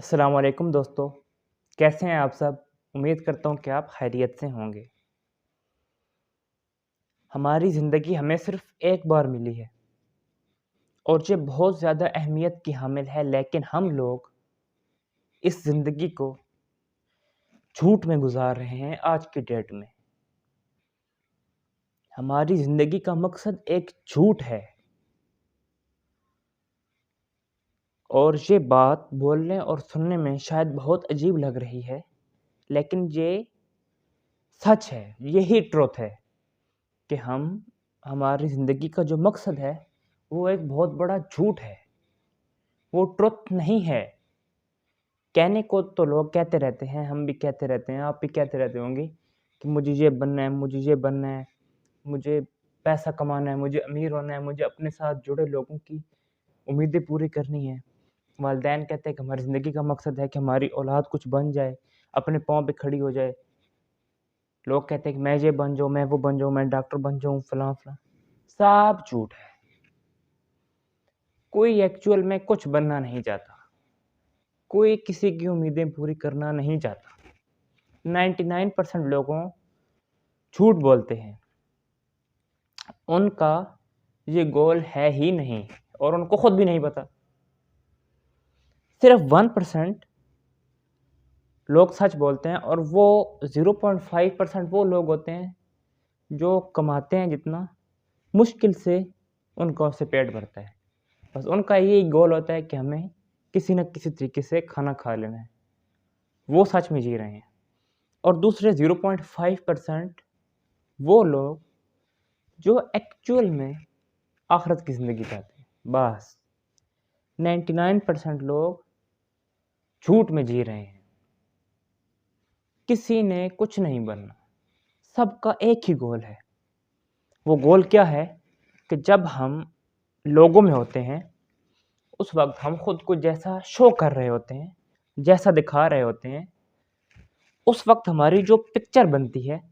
अस्सलाम वालेकुम दोस्तों, कैसे हैं आप सब? उम्मीद करता हूँ कि आप खैरियत से होंगे। हमारी ज़िंदगी हमें सिर्फ़ एक बार मिली है और ये बहुत ज़्यादा अहमियत की हामिल है, लेकिन हम लोग इस ज़िंदगी को झूठ में गुज़ार रहे हैं आज की डेट में। हमारी ज़िंदगी का मकसद एक झूठ है और ये बात बोलने और सुनने में शायद बहुत अजीब लग रही है, लेकिन ये सच है, यही ट्रुथ है कि हमारी ज़िंदगी का जो मकसद है, वो एक बहुत बड़ा झूठ है। वो ट्रुथ नहीं है। कहने को तो लोग कहते रहते हैं, हम भी कहते रहते हैं, आप भी कहते रहते होंगे कि मुझे ये बनना है, मुझे ये बनना है, मुझे पैसा कमाना है, मुझे अमीर होना है, मुझे अपने साथ जुड़े लोगों की उम्मीदें पूरी करनी है। वालिदैन कहते हैं कि हमारी ज़िंदगी का मकसद है कि हमारी औलाद कुछ बन जाए, अपने पाँव पे खड़ी हो जाए। लोग कहते हैं कि मैं ये बन जाऊँ, मैं वो बन जाऊँ, मैं डॉक्टर बन जाऊँ, फलाँ-फलाँ। सब झूठ है। कोई एक्चुअल में कुछ बनना नहीं चाहता। कोई किसी की उम्मीदें पूरी करना नहीं चाहता। 99% लोगों झूठ बोलते हैं। उनका ये गोल है ही नहीं और उनको खुद भी नहीं पता। सिर्फ 1% लोग सच बोलते हैं और वो 0.5% वो लोग होते हैं जो कमाते हैं जितना मुश्किल से उनका उससे पेट भरता है। बस उनका यही गोल होता है कि हमें किसी न किसी तरीके से खाना खा लेना है। वो सच में जी रहे हैं और दूसरे 0.5% वो लोग जो एक्चुअल में आखिरत की ज़िंदगी चाहते हैं। बस 99% लोग झूठ में जी रहे हैं। किसी ने कुछ नहीं बनना, सबका एक ही गोल है। वो गोल क्या है कि जब हम लोगों में होते हैं, उस वक़्त हम खुद को जैसा शो कर रहे होते हैं, जैसा दिखा रहे होते हैं, उस वक़्त हमारी जो पिक्चर बनती है,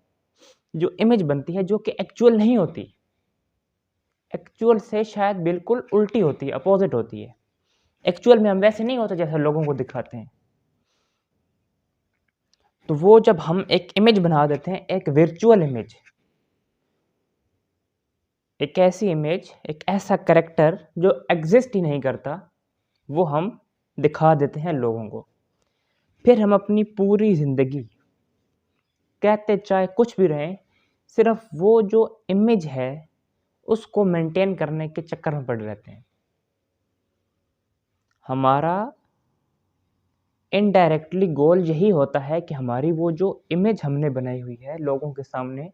जो इमेज बनती है, जो कि एक्चुअल नहीं होती। एक्चुअल से शायद बिल्कुल उल्टी होती है, अपोज़िट होती है। एक्चुअल में हम वैसे नहीं होते जैसे लोगों को दिखाते हैं। तो वो जब हम एक इमेज बना देते हैं, एक वर्चुअल इमेज, एक ऐसी इमेज, एक ऐसा कैरेक्टर जो एग्ज़िस्ट ही नहीं करता, वो हम दिखा देते हैं लोगों को। फिर हम अपनी पूरी ज़िंदगी कहते चाहे कुछ भी रहें, सिर्फ़ वो जो इमेज है, उसको मेंटेन करने के चक्कर में पड़े रहते हैं। हमारा इनडायरेक्टली गोल यही होता है कि हमारी वो जो इमेज हमने बनाई हुई है लोगों के सामने,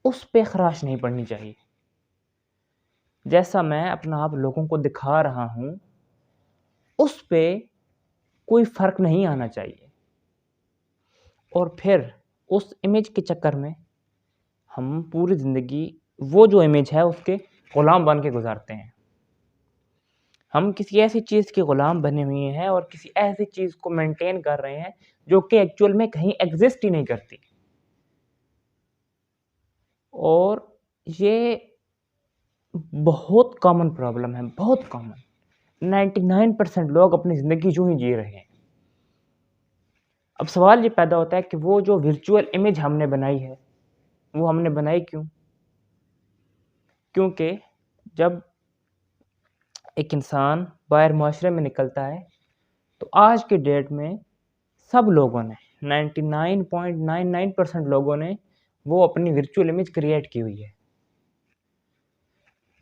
उस पे ख़राश नहीं पड़नी चाहिए। जैसा मैं अपना आप लोगों को दिखा रहा हूँ, उस पे कोई फ़र्क नहीं आना चाहिए और फिर उस इमेज के चक्कर में हम पूरी ज़िंदगी वो जो इमेज है उसके ग़ुलाम बन के गुज़ारते हैं। हम किसी ऐसी चीज़ के ग़ुलाम बने हुए हैं और किसी ऐसी चीज़ को मेंटेन कर रहे हैं जो कि एक्चुअल में कहीं एग्ज़िस्ट ही नहीं करती। और ये बहुत कॉमन प्रॉब्लम है, बहुत कॉमन। 99% लोग अपनी ज़िंदगी यूँ ही जी रहे हैं। अब सवाल ये पैदा होता है कि वो जो वर्चुअल इमेज हमने बनाई है, वो हमने बनाई क्यों? क्योंकि जब एक इंसान बाहर माशरे में निकलता है, तो आज की डेट में सब लोगों ने 99.99% लोगों ने वो अपनी वर्चुअल इमेज क्रिएट की हुई है।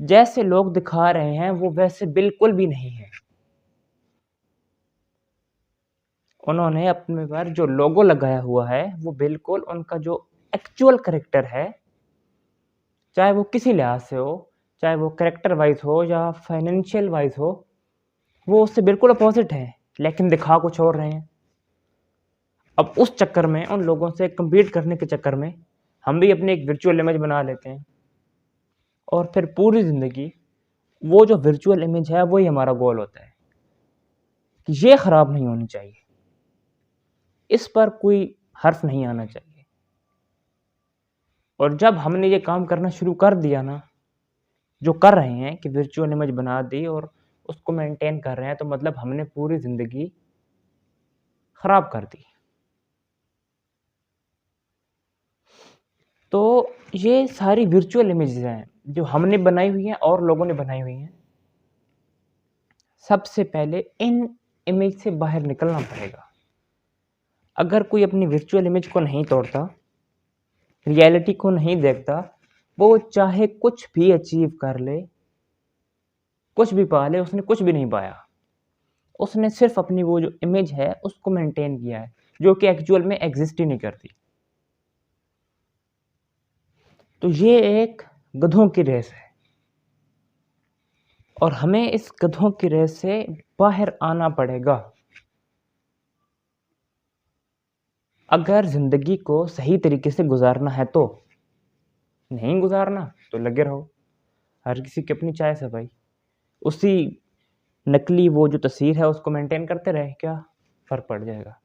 जैसे लोग दिखा रहे हैं, वो वैसे बिल्कुल भी नहीं है। उन्होंने अपने पर जो लोगो लगाया हुआ है, वो बिल्कुल उनका जो एक्चुअल कैरेक्टर है, चाहे वो किसी लिहाज से हो, चाहे वो कैरेक्टर वाइज़ हो या फाइनेंशियल वाइज़ हो, वो उससे बिल्कुल अपोज़िट है, लेकिन दिखा कुछ और रहे हैं। अब उस चक्कर में, उन लोगों से कम्पीट करने के चक्कर में, हम भी अपनी एक वर्चुअल इमेज बना लेते हैं और फिर पूरी ज़िंदगी वो जो वर्चुअल इमेज है, वही हमारा गोल होता है कि ये ख़राब नहीं होनी चाहिए। इस पर कोई हर्फ़ नहीं आना चाहिए। और जब हमने ये काम करना शुरू कर दिया ना, जो कर रहे हैं कि वर्चुअल इमेज बना दी और उसको मेंटेन कर रहे हैं, तो मतलब हमने पूरी ज़िंदगी खराब कर दी। तो ये सारी वर्चुअल इमेजेस हैं, जो हमने बनाई हुई हैं और लोगों ने बनाई हुई हैं। सबसे पहले इन इमेज से बाहर निकलना पड़ेगा। अगर कोई अपनी वर्चुअल इमेज को नहीं तोड़ता, रियलिटी को नहीं देखता, वो चाहे कुछ भी अचीव कर ले, कुछ भी पा ले, उसने कुछ भी नहीं पाया। उसने सिर्फ अपनी वो जो इमेज है उसको मेंटेन किया है, जो कि एक्चुअल में एग्जिस्ट ही नहीं करती। तो ये एक गधों की रेस है और हमें इस गधों की रेस से बाहर आना पड़ेगा। अगर ज़िंदगी को सही तरीके से गुजारना है तो, नहीं गुजारना तो लगे रहो, हर किसी की अपनी चॉइस है भाई। उसी नकली वो जो तस्वीर है उसको मेंटेन करते रहे, क्या फ़र्क पड़ जाएगा।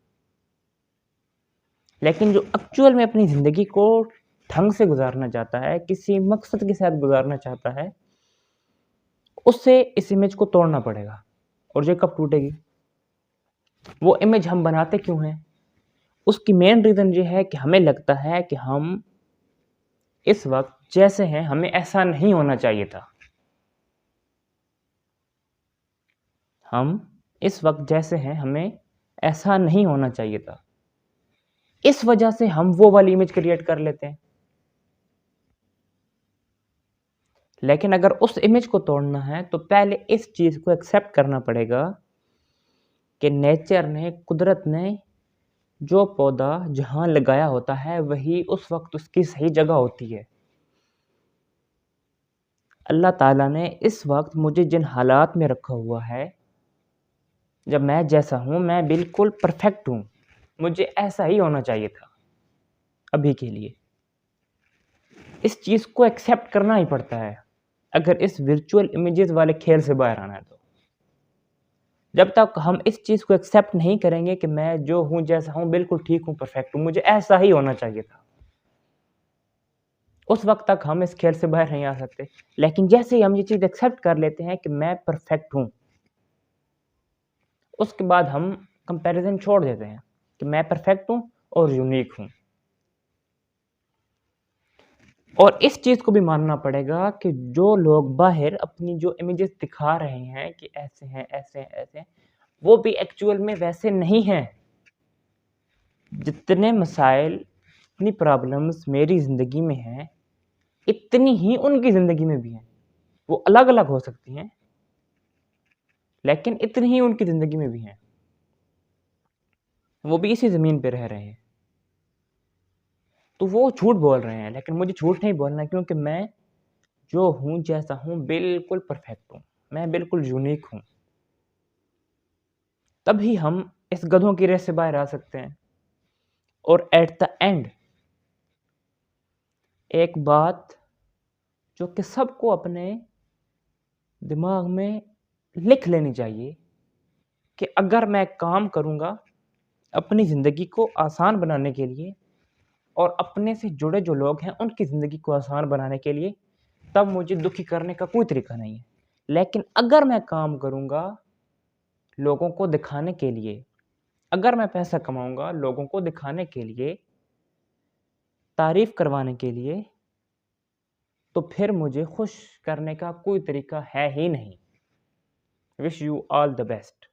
लेकिन जो एक्चुअल में अपनी ज़िंदगी को ढंग से गुजारना चाहता है, किसी मकसद के साथ गुजारना चाहता है, उससे इस इमेज को तोड़ना पड़ेगा। और ये कब टूटेगी? वो इमेज हम बनाते क्यों हैं? उसकी मेन रीज़न ये है कि हमें लगता है कि हम इस वक्त जैसे हैं, हमें ऐसा नहीं होना चाहिए था। हम इस वक्त जैसे हैं, हमें ऐसा नहीं होना चाहिए था। इस वजह से हम वो वाली इमेज क्रिएट कर लेते हैं। लेकिन अगर उस इमेज को तोड़ना है तो पहले इस चीज़ को एक्सेप्ट करना पड़ेगा कि नेचर ने, कुदरत ने जो पौधा जहाँ लगाया होता है वही उस वक्त उसकी सही जगह होती है। अल्लाह ताला ने इस वक्त मुझे जिन हालात में रखा हुआ है, जब मैं जैसा हूँ, मैं बिल्कुल परफेक्ट हूँ, मुझे ऐसा ही होना चाहिए था अभी के लिए। इस चीज़ को एक्सेप्ट करना ही पड़ता है अगर इस वर्चुअल इमेजेस वाले खेल से बाहर आना है तो। जब तक हम इस चीज़ को एक्सेप्ट नहीं करेंगे कि मैं जो हूँ, जैसा हूँ, बिल्कुल ठीक हूँ, परफेक्ट हूँ, मुझे ऐसा ही होना चाहिए था, उस वक़्त तक हम इस खेल से बाहर नहीं आ सकते। लेकिन जैसे ही हम ये चीज़ एक्सेप्ट कर लेते हैं कि मैं परफेक्ट हूँ, उसके बाद हम कंपैरिज़न छोड़ देते हैं कि मैं परफेक्ट हूँ और यूनिक हूँ। और इस चीज़ को भी मानना पड़ेगा कि जो लोग बाहर अपनी जो इमेजेस दिखा रहे हैं कि ऐसे हैं, ऐसे हैं, ऐसे हैं, वो भी एक्चुअल में वैसे नहीं हैं। जितने मसाइल, इतनी प्रॉब्लम्स मेरी ज़िंदगी में हैं, इतनी ही उनकी ज़िंदगी में भी हैं। वो अलग-अलग हो सकती हैं, लेकिन इतनी ही उनकी ज़िंदगी में भी हैं। वो भी इसी ज़मीन पे रह रहे हैं। तो वो झूठ बोल रहे हैं, लेकिन मुझे झूठ नहीं बोलना, क्योंकि मैं जो हूँ, जैसा हूँ, बिल्कुल परफेक्ट हूँ। मैं बिल्कुल यूनिक हूँ। तभी हम इस गधों की रेस से बाहर आ सकते हैं। और एट द एंड एक बात जो कि सबको अपने दिमाग में लिख लेनी चाहिए कि अगर मैं काम करूँगा अपनी ज़िंदगी को आसान बनाने के लिए और अपने से जुड़े जो लोग हैं उनकी ज़िंदगी को आसान बनाने के लिए, तब मुझे दुखी करने का कोई तरीका नहीं है। लेकिन अगर मैं काम करूँगा लोगों को दिखाने के लिए, अगर मैं पैसा कमाऊँगा लोगों को दिखाने के लिए, तारीफ़ करवाने के लिए, तो फिर मुझे खुश करने का कोई तरीका है ही नहीं। Wish you all the best.